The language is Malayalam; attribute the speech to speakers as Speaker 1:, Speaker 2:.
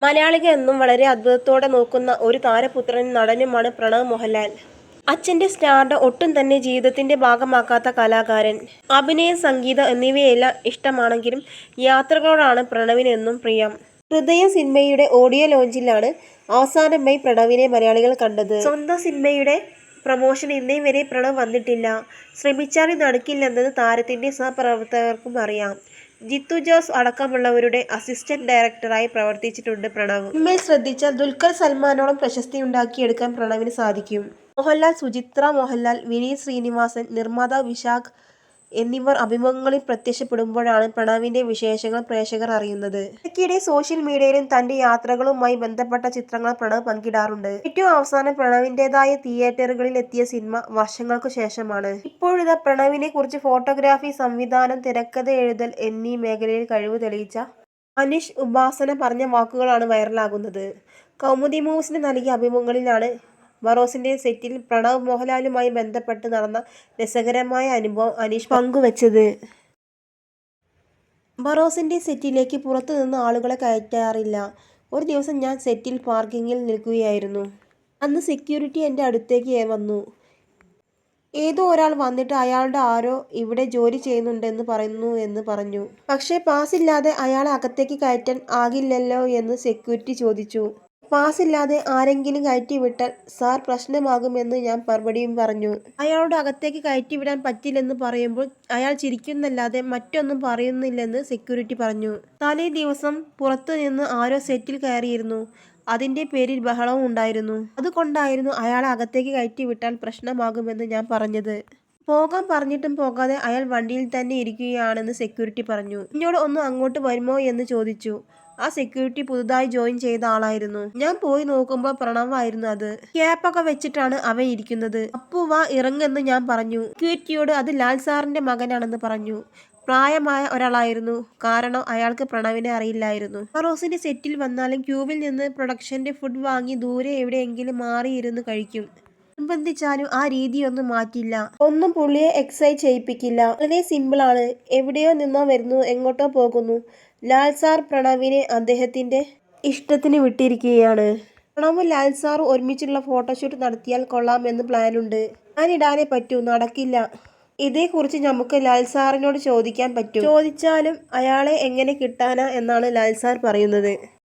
Speaker 1: മലയാളികൾ എന്നും വളരെ അത്ഭുതത്തോടെ നോക്കുന്ന ഒരു താരപുത്രനും നടനുമാണ് പ്രണവ് മോഹൻലാൽ. അച്ഛന്റെ സ്റ്റാർഡം ഒട്ടും തന്നെ ജീവിതത്തിന്റെ ഭാഗമാക്കാത്ത കലാകാരൻ. അഭിനയം, സംഗീതം എന്നിവയെല്ലാം ഇഷ്ടമാണെങ്കിലും യാത്രകളോടാണ് പ്രണവിന് എന്നും പ്രിയം. ഹൃദയം സിനിമയുടെ ഓഡിയോ ലോഞ്ചിലാണ് അവസാനമായി പ്രണവിനെ മലയാളികൾ കണ്ടത്. സ്വന്തം സിനിമയുടെ പ്രമോഷൻ ഇന്നേ വരെ പ്രണവ് വന്നിട്ടില്ല. ശ്രമിച്ചാലും നടക്കില്ലെന്നത് താരത്തിന്റെ സഹപ്രവർത്തകർക്കും അറിയാം. ജിത്തു ജോസ് അടക്കമുള്ളവരുടെ അസിസ്റ്റന്റ് ഡയറക്ടറായി പ്രവർത്തിച്ചിട്ടുണ്ട് പ്രണവ്. സിനിമയിൽ ശ്രദ്ധിച്ചാൽ ദുൽഖർ സൽമാനോളം പ്രശസ്തിയുണ്ടാക്കിയെടുക്കാൻ പ്രണവിന് സാധിക്കും. മോഹൻലാൽ, സുചിത്ര മോഹൻലാൽ, വിനീത് ശ്രീനിവാസൻ, നിർമ്മാതാവ് വിശാഖ് എന്നിവർ അഭിമുഖങ്ങളിൽ പ്രത്യക്ഷപ്പെടുമ്പോഴാണ് പ്രണവിന്റെ വിശേഷങ്ങൾ പ്രേക്ഷകർ അറിയുന്നത്. ഇടയ്ക്കിടെ സോഷ്യൽ മീഡിയയിലും തന്റെ യാത്രകളുമായി ബന്ധപ്പെട്ട ചിത്രങ്ങൾ പ്രണവ് പങ്കിടാറുണ്ട്. ഏറ്റവും അവസാനം പ്രണവിന്റേതായ തിയേറ്ററുകളിൽ എത്തിയ സിനിമ വർഷങ്ങൾക്കു ശേഷമാണ്. ഇപ്പോഴിതാ പ്രണവിനെ കുറിച്ച് ഫോട്ടോഗ്രാഫി, സംവിധാനം, തിരക്കഥ എഴുതൽ എന്നീ മേഖലയിൽ കഴിവ് തെളിയിച്ച അനീഷ് ഉപാസന പറഞ്ഞ വാക്കുകളാണ് വൈറലാകുന്നത്. കൗമുദി മൂവ്സിന് നൽകിയ അഭിമുഖങ്ങളിലാണ് ബറോസിന്റെ സെറ്റിൽ പ്രണവ് മോഹൻലാലുമായി ബന്ധപ്പെട്ട് നടന്ന രസകരമായ അനുഭവം അനീഷ് പങ്കുവച്ചത്. ബറോസിന്റെ സെറ്റിലേക്ക് പുറത്തുനിന്ന് ആളുകളെ കയറ്റാറില്ല. ഒരു ദിവസം ഞാൻ സെറ്റിൽ പാർക്കിങ്ങിൽ നിൽക്കുകയായിരുന്നു. അന്ന് സെക്യൂരിറ്റി എൻ്റെ അടുത്തേക്ക് വന്നു. ഏതോ ഒരാൾ വന്നിട്ട് അയാളുടെ ആരോ ഇവിടെ ജോലി ചെയ്യുന്നുണ്ടെന്ന് പറയുന്നു എന്ന് പറഞ്ഞു. പക്ഷേ പാസില്ലാതെ അയാളെ അകത്തേക്ക് കയറ്റാൻ ആകില്ലല്ലോ എന്ന് സെക്യൂരിറ്റി ചോദിച്ചു. പാസില്ലാതെ ആരെങ്കിലും കയറ്റിവിട്ടാൽ സാർ പ്രശ്നമാകുമെന്ന് ഞാൻ മറുപടിയും പറഞ്ഞു. അയാളോട് അകത്തേക്ക് കയറ്റിവിടാൻ പറ്റില്ലെന്ന് പറയുമ്പോൾ അയാൾ ചിരിക്കുന്നല്ലാതെ മറ്റൊന്നും പറയുന്നില്ലെന്ന് സെക്യൂരിറ്റി പറഞ്ഞു. തലേ ദിവസം പുറത്തുനിന്ന് ആരോ സെറ്റിൽ കയറിയിരുന്നു. അതിന്റെ പേരിൽ ബഹളവും ഉണ്ടായിരുന്നു. അതുകൊണ്ടായിരുന്നു അയാളെ അകത്തേക്ക് കയറ്റിവിട്ടാൽ പ്രശ്നമാകുമെന്ന് ഞാൻ പറഞ്ഞത്. പോകാൻ പറഞ്ഞിട്ടും പോകാതെ അയാൾ വണ്ടിയിൽ തന്നെ ഇരിക്കുകയാണെന്ന് സെക്യൂരിറ്റി പറഞ്ഞു. എന്നോട് ഒന്ന് അങ്ങോട്ട് വരുമോ എന്ന് ചോദിച്ചു. ആ സെക്യൂരിറ്റി പുതുതായി ജോയിൻ ചെയ്ത ആളായിരുന്നു. ഞാൻ പോയി നോക്കുമ്പോൾ പ്രണവായിരുന്നു അത്. ക്യാപ്പൊക്കെ വെച്ചിട്ടാണ് അവൻ ഇരിക്കുന്നത്. അപ്പു വാ ഇറങ്ങെന്ന് ഞാൻ പറഞ്ഞു. സെക്യൂരിറ്റിയോട് അത് ലാൽ സാറിന്റെ മകനാണെന്ന് പറഞ്ഞു. പ്രായമായ ഒരാളായിരുന്നു. കാരണം അയാൾക്ക് പ്രണവിനെ അറിയില്ലായിരുന്നു. ബറോസിന്റെ സെറ്റിൽ വന്നാലും ക്യൂവിൽ നിന്ന് പ്രൊഡക്ഷന്റെ ഫുഡ് വാങ്ങി ദൂരെ എവിടെയെങ്കിലും മാറിയിരുന്ന് കഴിക്കും. നിർബന്ധിച്ചാലും ആ രീതിയൊന്നും മാറ്റില്ല. ഒന്നും പുള്ളിയെ എക്സൈറ്റ് ചെയ്യിപ്പിക്കില്ല. വളരെ സിമ്പിളാണ്. എവിടെയോ നിന്നോ വരുന്നു, എങ്ങോട്ടോ പോകുന്നു. ലാൽ സാർ പ്രണവിനെ അദ്ദേഹത്തിന്റെ ഇഷ്ടത്തിന് വിട്ടിരിക്കുകയാണ്. പ്രണവും ലാൽ സാറും ഒരുമിച്ചുള്ള ഫോട്ടോഷൂട്ട് നടത്തിയാൽ കൊള്ളാമെന്ന് പ്ലാനുണ്ട്. ഞാനിടാനേ പറ്റൂ. നടക്കില്ല. ഇതേക്കുറിച്ച് നമുക്ക് ലാൽ സാറിനോട് ചോദിക്കാൻ പറ്റും. ചോദിച്ചാലും അയാളെ എങ്ങനെ കിട്ടാനാ എന്നാണ് ലാൽ സാർ പറയുന്നത്.